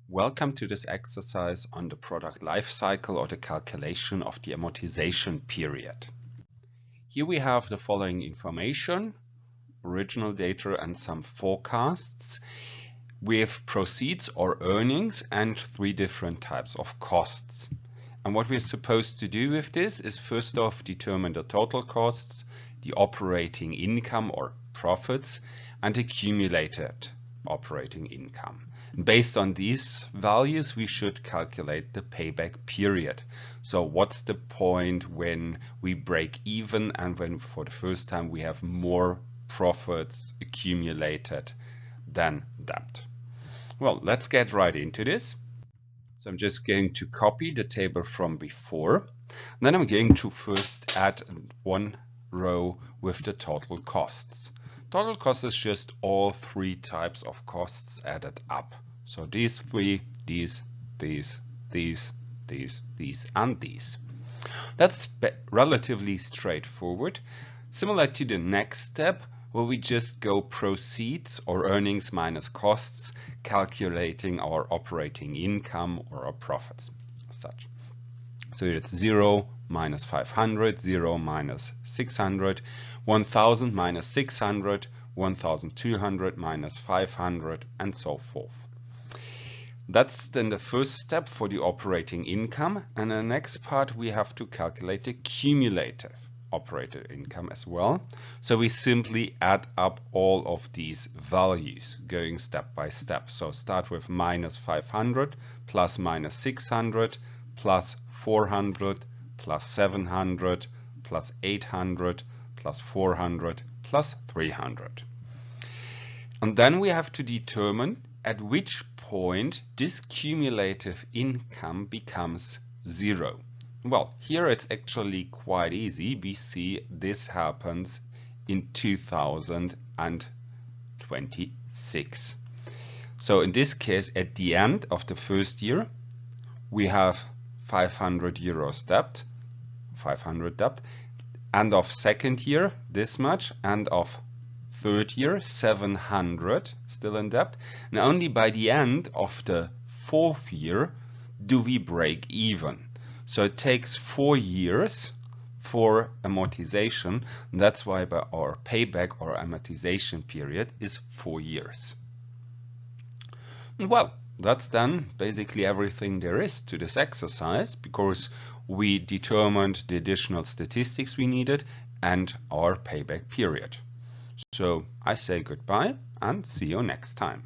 Welcome to this exercise on the product life cycle or the calculation of the amortization period. Here we have the following information, original data and some forecasts with proceeds or earnings and three different types of costs. And what we're supposed to do with this is first off determine the total costs, the operating income or profits, and accumulated operating income. Based on these values, we should calculate the payback period. So what's the point when we break even and when for the first time we have more profits accumulated than debt? Well, let's get right into this. So I'm just going to copy the table from before. Then I'm going to first add one row with the total costs. Total cost is just all three types of costs added up. So these three, these, and these. That's relatively straightforward. Similar to the next step, where we just go proceeds or earnings minus costs, calculating our operating income or our profits as such. So it's 0 minus 500, 0 minus 600, 1000 minus 600, 1200 minus 500, and so forth. That's then the first step for the operating income. And the next part, we have to calculate the cumulative operating income as well. So we simply add up all of these values going step by step. So start with minus 500 plus minus 600 plus 400 plus 700 plus 800 plus 400 plus 300. And then we have to determine at which point this cumulative income becomes zero. Well, here it's actually quite easy. We see this happens in 2026. So in this case, at the end of the first year, we have 500 euros debt, 500 debt. End of second year, this much. End of third year, 700 still in debt. And only by the end of the fourth year do we break even. So it takes 4 years for amortization. And that's why our payback or amortization period is 4 years. Well, that's then basically everything there is to this exercise, because we determined the additional statistics we needed and our payback period. So I say goodbye and see you next time.